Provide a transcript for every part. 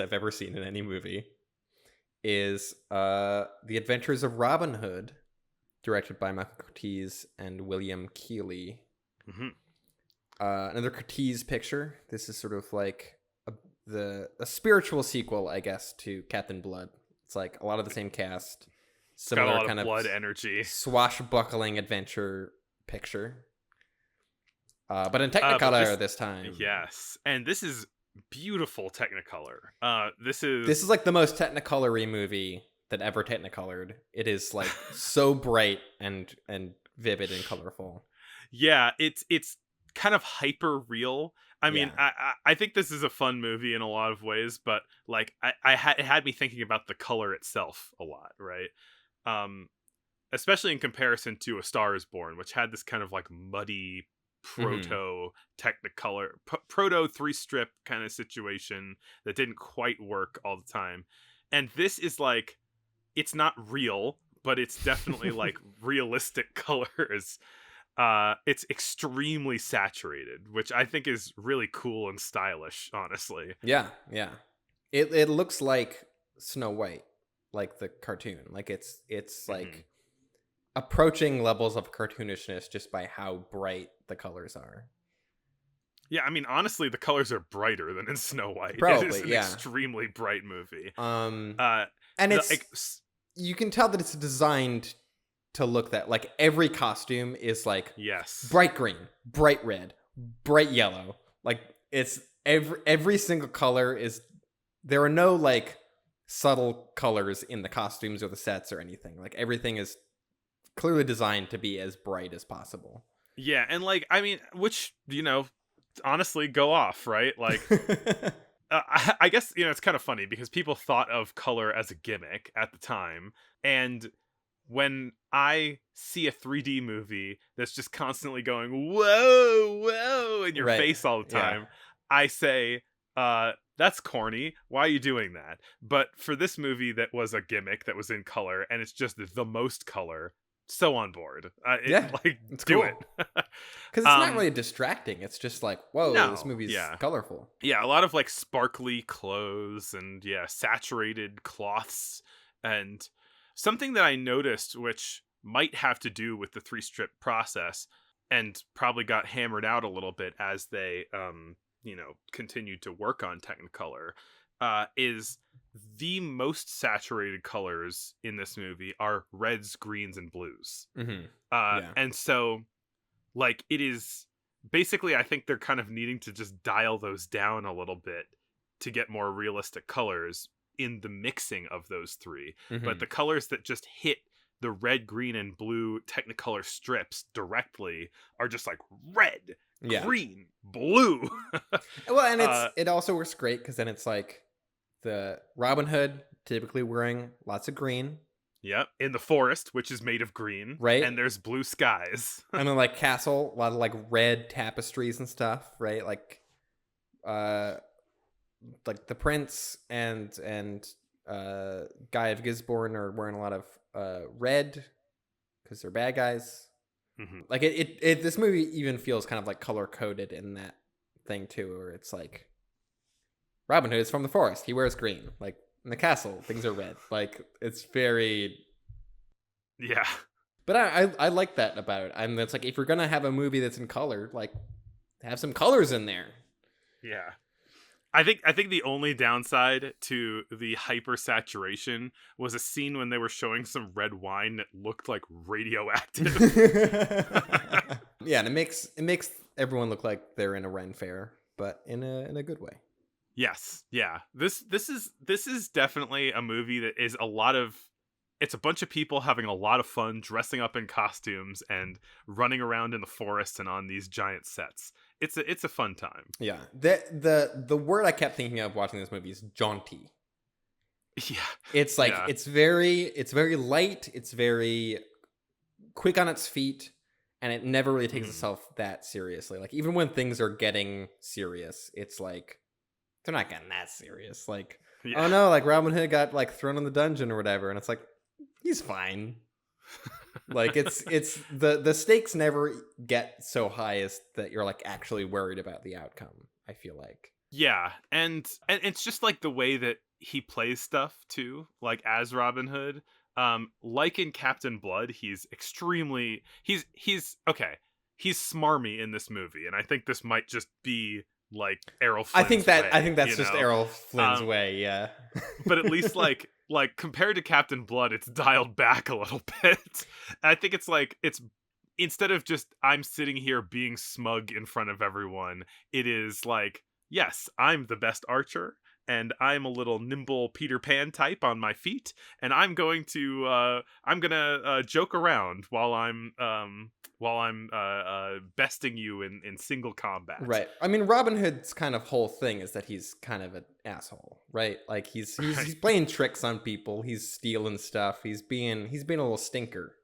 I've ever seen in any movie is The Adventures of Robin Hood, directed by Michael Curtiz and William Keighley. Mm-hmm. Another Curtiz picture. This is sort of like a spiritual sequel, I guess, to Captain Blood. It's like a lot of the same cast, similar Got a lot kind of blood energy, swashbuckling adventure picture. But in Technicolor this time. Yes, and this is beautiful Technicolor. This is like the most Technicolory movie that ever Technicolored. It is like so bright and vivid and colorful. Yeah, it's kind of hyper real. I mean, I think this is a fun movie in a lot of ways, but like it had me thinking about the color itself a lot, right? Especially in comparison to A Star Is Born, which had this kind of like muddy proto Technicolor, proto 3-strip kind of situation that didn't quite work all the time. And this is like, it's not real, but it's definitely like realistic colors. It's extremely saturated, which I think is really cool and stylish, honestly. Yeah. It looks like Snow White, like the cartoon. Like it's like approaching levels of cartoonishness just by how bright the colors are. Yeah, I mean, honestly, the colors are brighter than in Snow White. Probably, it is an extremely bright movie. And it's you can tell that it's designed to look that like every costume is like bright green, bright red, bright yellow. Like it's every single color is. There are no like subtle colors in the costumes or the sets or anything. Like everything is clearly designed to be as bright as possible. Yeah, and like I mean, which honestly, go off, right? Like. I guess, it's kind of funny because people thought of color as a gimmick at the time. And when I see a 3D movie that's just constantly going, whoa, whoa, in your face all the time, I say, that's corny. Why are you doing that? But for this movie that was a gimmick that was in color and it's just the most color, so on board. It's do cool. it. Because it's not really distracting. It's just like, whoa, this movie's colorful. Yeah, a lot of like sparkly clothes and saturated cloths. And something that I noticed, which might have to do with the 3-strip process and probably got hammered out a little bit as they, continued to work on Technicolor, is the most saturated colors in this movie are reds, greens, and blues. And so, like, it is basically, I think they're kind of needing to just dial those down a little bit to get more realistic colors in the mixing of those three. But the colors that just hit the red, green, and blue Technicolor strips directly are just like red, green, blue. Well, and it also works great because then it's like the Robin Hood typically wearing lots of green. Yep, in the forest, which is made of green, right? And there's blue skies. And then like castle, a lot of like red tapestries and stuff, right? Like the prince and Guy of Gisborne are wearing a lot of red because they're bad guys. Like it this movie even feels kind of like color coded in that thing too, where it's like Robin Hood is from the forest, he wears green. Like in the castle, things are red. Like it's very But I like that about it. And it's like if you're gonna have a movie that's in color, like have some colors in there. Yeah. I think the only downside to the hyper saturation was a scene when they were showing some red wine that looked like radioactive. Yeah, and it makes everyone look like they're in a Ren fair, but in a good way. Yes, yeah. This is definitely a movie that is it's a bunch of people having a lot of fun dressing up in costumes and running around in the forest and on these giant sets. It's a fun time. Yeah. The word I kept thinking of watching this movie is jaunty. Yeah. It's like it's very light, it's very quick on its feet, and it never really takes itself that seriously. Like even when things are getting serious, it's like they're not getting that serious. Like oh no, like Robin Hood got like thrown in the dungeon or whatever, and it's like he's fine. Like it's the stakes never get so high as that you're like actually worried about the outcome, I feel like. Yeah, and it's just like the way that he plays stuff too, like as Robin Hood. Like in Captain Blood, he's okay. He's smarmy in this movie, and I think this might just be like Errol Flynn's I way, think that's just Errol Flynn's Um, way. Yeah. but at least like compared to Captain Blood, it's dialed back a little bit. I think it's instead of just I'm sitting here being smug in front of everyone, it is like, yes, I'm the best archer and I'm a little nimble Peter Pan type on my feet, and I'm gonna joke around while I'm besting you in single combat. Right. I mean, Robin Hood's kind of whole thing is that he's kind of an asshole, right? Like he's playing tricks on people. He's stealing stuff. He's being a little stinker.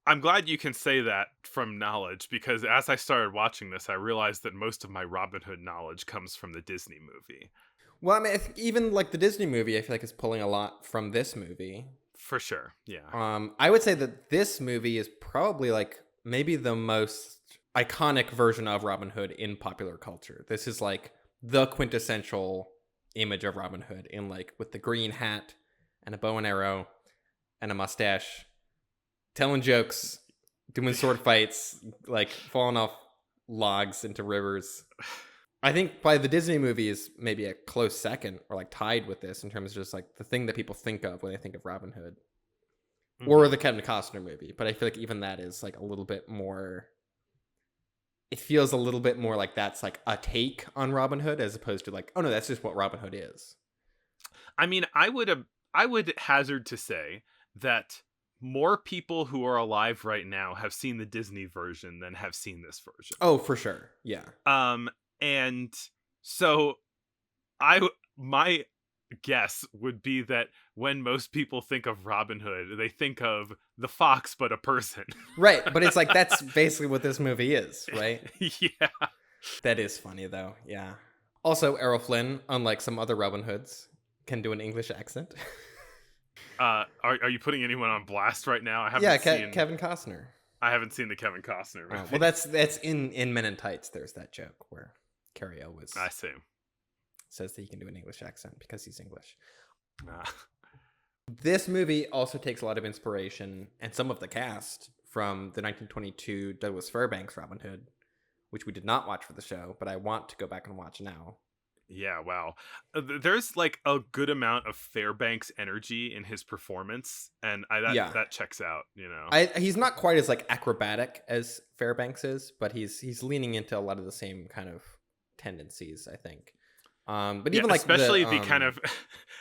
I'm glad you can say that from knowledge, because as I started watching this, I realized that most of my Robin Hood knowledge comes from the Disney movie. Well, I mean, even like the Disney movie, I feel like is pulling a lot from this movie. For sure. Yeah. I would say that this movie is probably like maybe the most iconic version of Robin Hood in popular culture. This is like the quintessential image of Robin Hood in like with the green hat and a bow and arrow and a mustache, telling jokes, doing sword fights, like falling off logs into rivers. I think probably the Disney movie is maybe a close second or like tied with this in terms of just like the thing that people think of when they think of Robin Hood. Or the Kevin Costner movie. But I feel like even that is like a little bit more, it feels a little bit more like that's like a take on Robin Hood as opposed to like, oh no, that's just what Robin Hood is. I mean, I would hazard to say that more people who are alive right now have seen the Disney version than have seen this version. Oh, for sure. Yeah. And so my guess would be that when most people think of Robin Hood, they think of the fox, but a person. Right. But it's like, that's basically what this movie is, right? Yeah. That is funny though. Yeah. Also, Errol Flynn, unlike some other Robin Hoods, can do an English accent. Are you putting anyone on blast right now? I haven't Yeah, seen Kevin Costner. I haven't seen the Kevin Costner movie. Well, that's in Men in Tights. There's that joke where Carrie Elwes I see. says that he can do an English accent because he's English. Uh, This movie also takes a lot of inspiration and some of the cast from the 1922 Douglas Fairbanks Robin Hood, which we did not watch for the show, but I want to go back and watch now. yeah, wow. There's like a good amount of Fairbanks energy in his performance, and that checks out. He's not quite as like acrobatic as Fairbanks is, but he's leaning into a lot of the same kind of tendencies, I think. But even like especially the kind of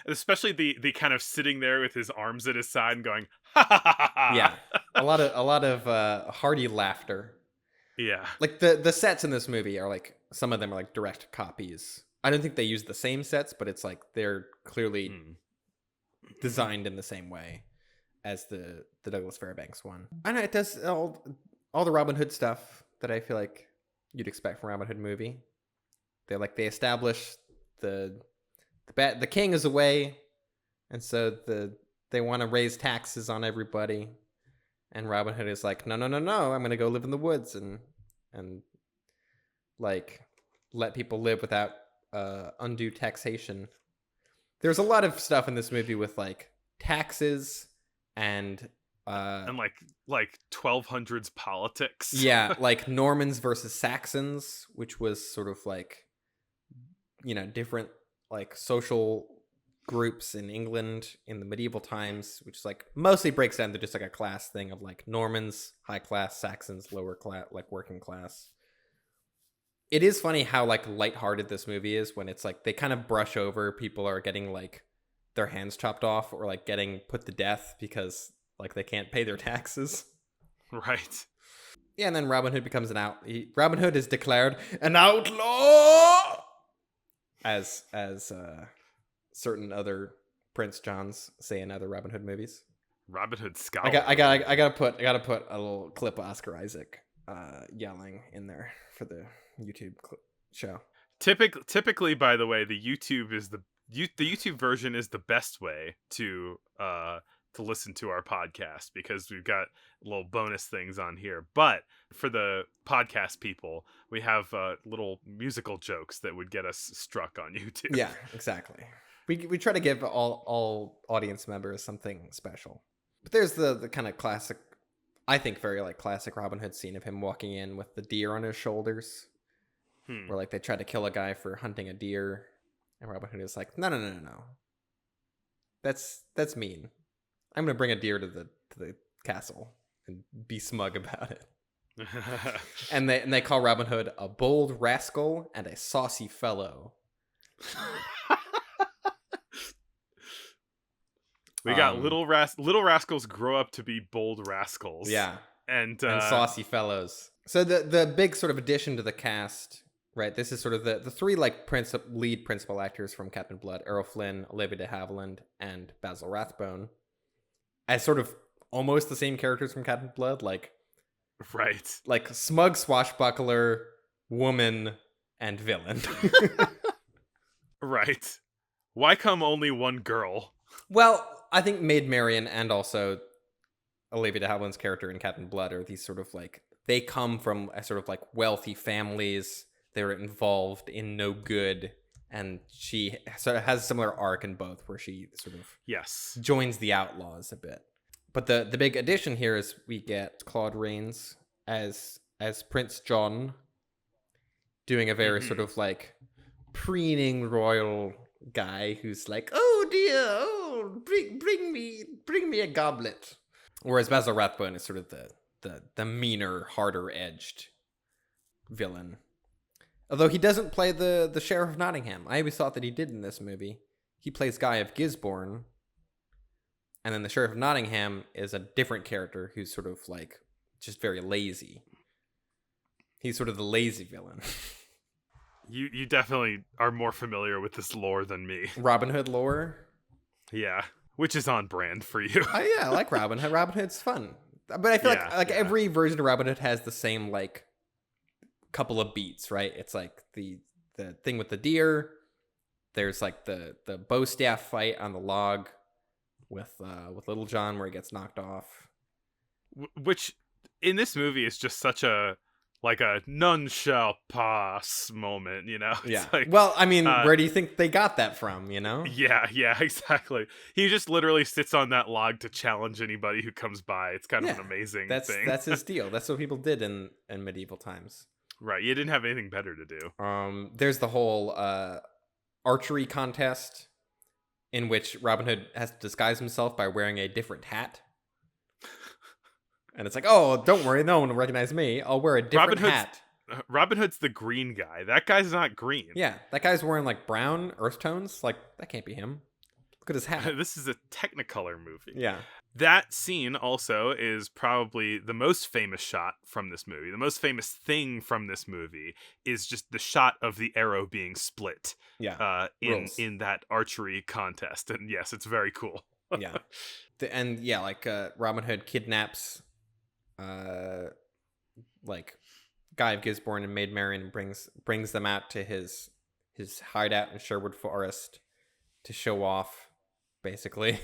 especially the kind of sitting there with his arms at his side and going ha ha ha ha. Yeah, a lot of hearty laughter. Yeah, like the sets in this movie are like, some of them are like direct copies. I don't think they use the same sets, but it's like they're clearly designed in the same way as the Douglas Fairbanks one. I know it does all the Robin Hood stuff that I feel like you'd expect from a Robin Hood movie. They establish the king is away, and so they want to raise taxes on everybody, and Robin Hood is like, no, I'm gonna go live in the woods and like let people live without undue taxation. There's a lot of stuff in this movie with like taxes and like 1200s politics. Yeah, like Normans versus Saxons, which was sort of like, different like social groups in England in the medieval times, which is like mostly breaks down to just like a class thing of like Normans, high class, Saxons, lower class, like working class. It is funny how like lighthearted this movie is when it's like they kind of brush over people are getting like their hands chopped off or like getting put to death because like they can't pay their taxes. Right. Yeah, and then Robin Hood becomes Robin Hood is declared an outlaw, as certain other Prince Johns say in other Robin Hood movies. Robin Hood scholar. I gotta put a little clip of Oscar Isaac yelling in there for the YouTube show. Typically, by the way, the YouTube version is the best way to to listen to our podcast because we've got little bonus things on here. But for the podcast people, we have little musical jokes that would get us struck on YouTube. Yeah, exactly. We try to give all audience members something special. But there's the kind of classic, I think very like classic Robin Hood scene of him walking in with the deer on his shoulders. Where like they try to kill a guy for hunting a deer, and Robin Hood is like, no. That's mean. I'm gonna bring a deer to the castle and be smug about it. and they call Robin Hood a bold rascal and a saucy fellow. We got little rascals grow up to be bold rascals. Yeah, and saucy fellows. So the big sort of addition to the cast, right? This is sort of the three like lead principal actors from Captain Blood: Errol Flynn, Olivia de Havilland, and Basil Rathbone, as sort of almost the same characters from Captain Blood, like smug swashbuckler, woman, and villain. Right. Why come only one girl? Well, I think Maid Marian and also Olivia de Havilland's character in Captain Blood are these sort of like, they come from a sort of like wealthy families. They're involved in no good, and she sort of has a similar arc in both, where she sort of joins the outlaws a bit. But the big addition here is we get Claude Rains as Prince John, doing a very sort of like preening royal guy who's like, oh dear, oh bring me a goblet. Whereas Basil Rathbone is sort of the meaner, harder edged villain. Although he doesn't play the Sheriff of Nottingham. I always thought that he did in this movie. He plays Guy of Gisborne. And then the Sheriff of Nottingham is a different character who's sort of like just very lazy. He's sort of the lazy villain. You definitely are more familiar with this lore than me. Robin Hood lore? Yeah, which is on brand for you. I like Robin Hood. Robin Hood's fun. But I feel like every version of Robin Hood has the same like couple of beats, right? It's like the thing with the deer. There's like the bow staff fight on the log with Little John where he gets knocked off. Which in this movie is just such a none shall pass moment, you know? Yeah. Like, well, I mean, where do you think they got that from, you know? Yeah, exactly. He just literally sits on that log to challenge anybody who comes by. It's kind of an amazing thing. That's his deal. That's what people did in medieval times. Right. You didn't have anything better to do. There's the whole archery contest in which Robin Hood has to disguise himself by wearing a different hat. And it's like, oh, don't worry, no one will recognize me. I'll wear a different hat. Robin Hood's the green guy. That guy's not green. Yeah, that guy's wearing like brown earth tones. Like, that can't be him. Look at his hat. This is a Technicolor movie. Yeah. That scene also is probably the most famous shot from this movie. The most famous thing from this movie is just the shot of the arrow being split. Yeah. In that archery contest. And yes, it's very cool. Yeah. Robin Hood kidnaps like Guy of Gisborne and Maid Marian and brings them out to his hideout in Sherwood Forest to show off, basically.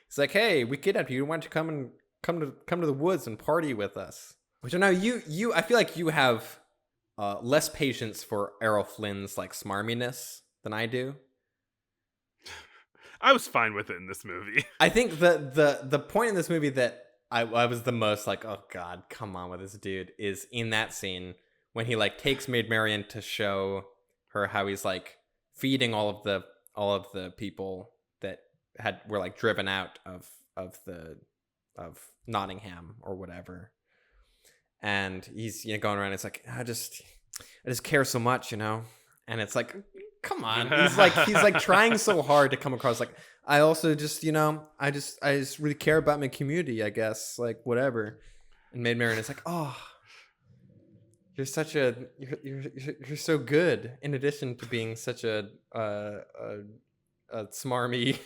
It's like, hey, we kidnapped you. Why don't you come to the woods and party with us? Which I know you I feel like you have less patience for Errol Flynn's like smarminess than I do. I was fine with it in this movie. I think the point in this movie that I was the most like, oh god, come on with this dude, is in that scene when he like takes Maid Marian to show her how he's like feeding all of the people that were like driven out of Nottingham or whatever. And he's going around, it's like, I just care so much, you know? And it's like, come on. He's like trying so hard to come across like, I also just, I just really care about my community, I guess, like whatever. And Maid Marian is like, oh, you're so good. In addition to being such a smarmy,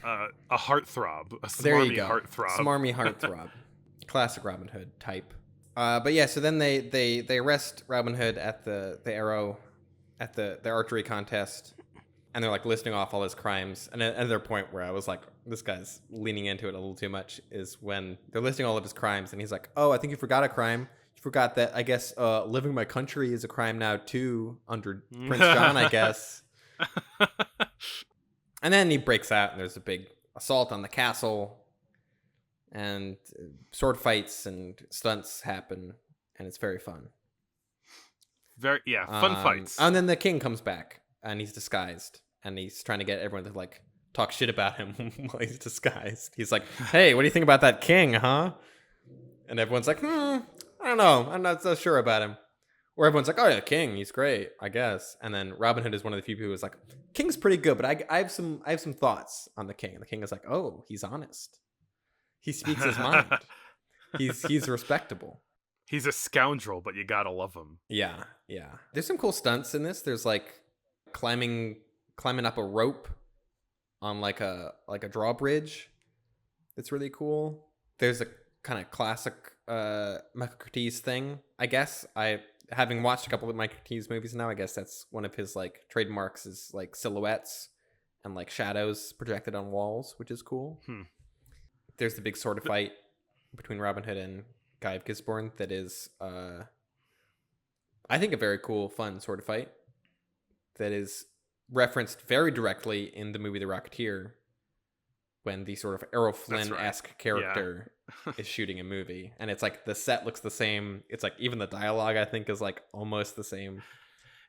a heartthrob, a smarmy heartthrob, smarmy heartthrob, classic Robin Hood type. But yeah, so then they arrest Robin Hood at the archery contest. and they're like listing off all his crimes. And another point where I was like, this guy's leaning into it a little too much is when they're listing all of his crimes, and he's like, oh, I think you forgot a crime. You forgot that I guess living my country is a crime now too under Prince John, I guess. And then he breaks out, and there's a big assault on the castle, and sword fights and stunts happen, and it's very fun. Fun fights. And then the king comes back, and he's disguised, and he's trying to get everyone to like talk shit about him while he's disguised. He's like, hey, what do you think about that king, huh? And everyone's like, I don't know, I'm not so sure about him. Or everyone's like, oh yeah, king, he's great, I guess. And then Robin Hood is one of the few people who's like, king's pretty good, but I have some thoughts on the king. And the king is like, oh, he's honest, he speaks his mind, he's respectable. He's a scoundrel, but you gotta love him. Yeah. There's some cool stunts in this. There's like climbing up a rope on like a drawbridge. It's really cool. There's a kind of classic Michael Curtiz thing, I guess. Having watched a couple of Michael Curtiz movies now, I guess that's one of his like trademarks is like silhouettes and like shadows projected on walls, which is cool. There's the big sword fight between Robin Hood and Guy of Gisborne that is I think a very cool, fun sword fight that is referenced very directly in the movie The Rocketeer when the sort of Errol Flynn-esque character is shooting a movie. And it's like the set looks the same. It's like even the dialogue, I think, is like almost the same.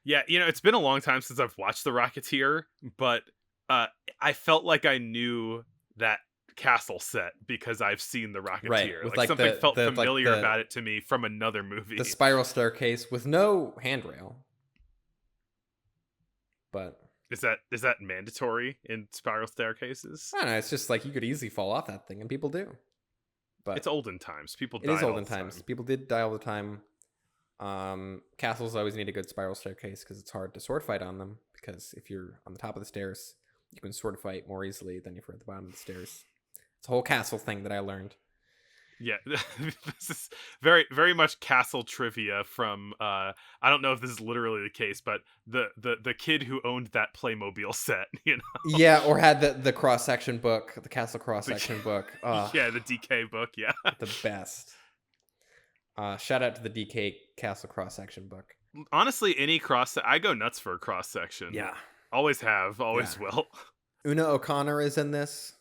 Yeah, it's been a long time since I've watched The Rocketeer, but I felt like I knew that castle set because I've seen The Rocketeer. Right. Like something felt familiar about it to me from another movie. The spiral staircase with no handrail. But is that mandatory in spiral staircases? I don't know. It's just like you could easily fall off that thing, and people do. But it's olden times. People die. It is olden times. People did die all the time. Castles always need a good spiral staircase because it's hard to sword fight on them. Because if you're on the top of the stairs, you can sword fight more easily than if you're at the bottom of the stairs. It's a whole castle thing that I learned. Yeah, this is very, very much castle trivia from, I don't know if this is literally the case, but the kid who owned that Playmobil set, Yeah, or had the cross-section book, the castle cross-section book. Yeah, the DK book, yeah. The best. Shout out to the DK castle cross-section book. Honestly, I go nuts for a cross-section. Yeah. Always have, always will. Una O'Connor is in this.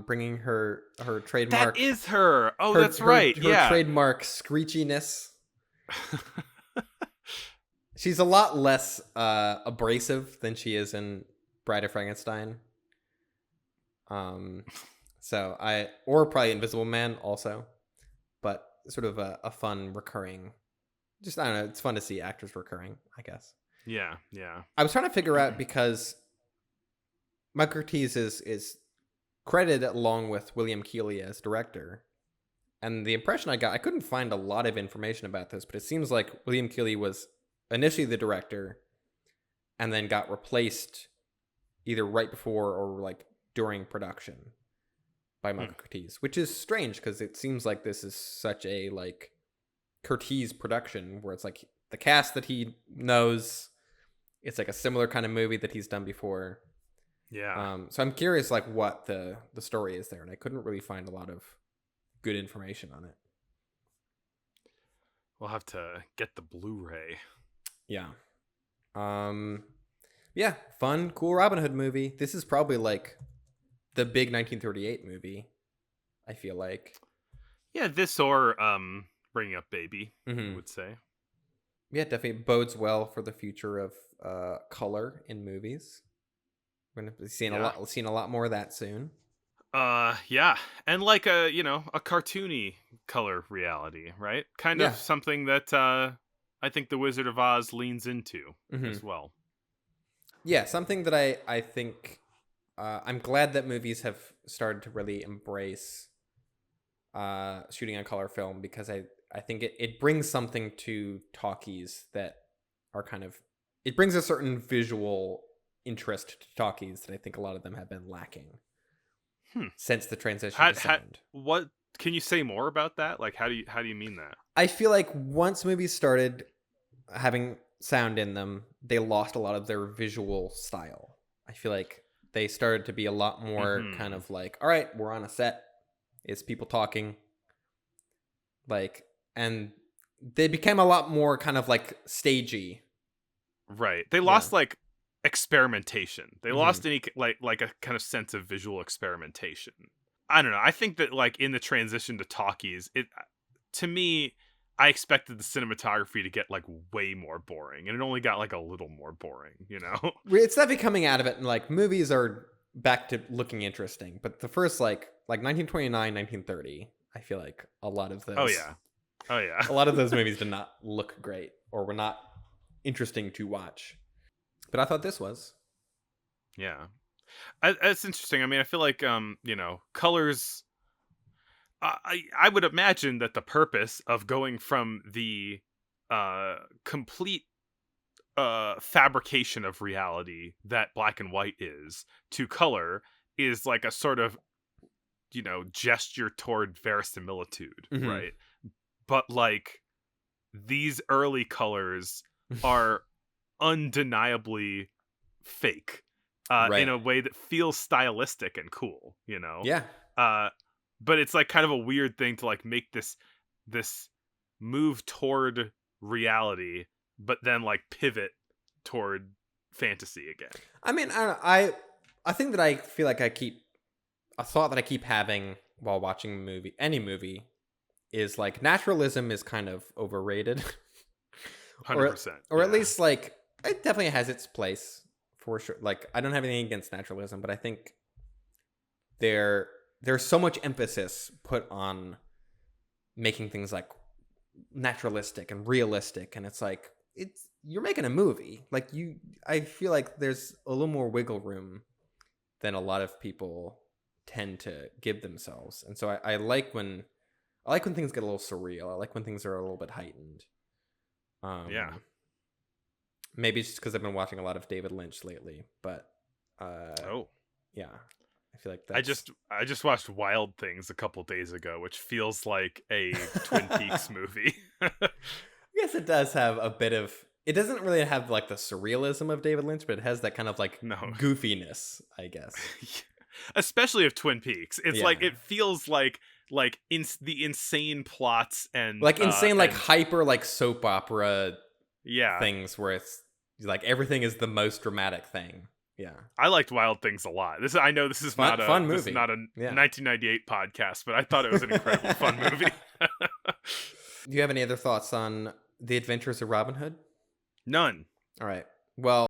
Bringing her trademark. That is her. Oh, that's right. Her trademark screechiness. She's a lot less abrasive than she is in Bride of Frankenstein. Or probably Invisible Man also, but sort of a fun recurring. Just I don't know. It's fun to see actors recurring, I guess. Yeah. I was trying to figure out because Michael Curtiz is credited along with William Keighley as director. And the impression I got, I couldn't find a lot of information about this, but it seems like William Keighley was initially the director and then got replaced either right before or like during production by Michael Curtiz, which is strange because it seems like this is such a like Curtiz production where it's like the cast that he knows, it's like a similar kind of movie that he's done before. Yeah. So I'm curious, like, what the story is there, and I couldn't really find a lot of good information on it. We'll have to get the Blu-ray. Yeah. Yeah, fun, cool Robin Hood movie. This is probably like the big 1938 movie, I feel like. Yeah, this or Bringing Up Baby, I would say. Yeah, definitely bodes well for the future of color in movies. We're gonna be seeing a lot more of that soon. Yeah, and like a cartoony color reality, right? Kind of something that I think The Wizard of Oz leans into as well. Yeah, something that I think I'm glad that movies have started to really embrace shooting on color film because I think it brings something to talkies that are kind of it brings a certain visual interest to talkies that I think a lot of them have been lacking since the transition to sound. What can you say more about that? Like, how do you mean that? I feel like once movies started having sound in them, they lost a lot of their visual style. I feel like they started to be a lot more kind of like, all right, we're on a set. It's people talking. Like, and they became a lot more kind of like stagey. Right. They lost like experimentation. They lost any like a kind of sense of visual experimentation. I don't know. I think that like in the transition to talkies, to me, I expected the cinematography to get like way more boring, and it only got like a little more boring, you know? It's definitely coming out of it, and like movies are back to looking interesting. But the first like 1929, 1930, I feel like a lot of those. Oh yeah. A lot of those movies did not look great or were not interesting to watch. But I thought this was. Yeah. It's interesting. I mean, I feel like you know, colors. I would imagine that the purpose of going from the complete fabrication of reality that black and white is to color is like a sort of, you know, gesture toward verisimilitude, right? But like these early colors are undeniably fake in a way that feels stylistic and cool, you know? Yeah. But it's like kind of a weird thing to like make this move toward reality, but then like pivot toward fantasy again. I mean, I think that I feel like a thought that I keep having while watching any movie is like naturalism is kind of overrated. 100%. Or at least like it definitely has its place for sure. Like I don't have anything against naturalism, but I think there's so much emphasis put on making things like naturalistic and realistic, and it's like you're making a movie. Like I feel like there's a little more wiggle room than a lot of people tend to give themselves. And so I like when things get a little surreal. I like when things are a little bit heightened. Yeah. Maybe it's just because I've been watching a lot of David Lynch lately, but yeah, I feel like that's... I just watched Wild Things a couple days ago, which feels like a Twin Peaks movie. I guess it does have a bit of... It doesn't really have like the surrealism of David Lynch, but it has that kind of like goofiness, I guess. Especially of Twin Peaks. It's like it feels like the insane plots and like insane like hyper like soap opera things where it's like everything is the most dramatic thing. Yeah. I liked Wild Things a lot. I know this is not a fun movie. This is not a 1998 podcast, but I thought it was an incredibly fun movie. Do you have any other thoughts on The Adventures of Robin Hood? None. All right. Well,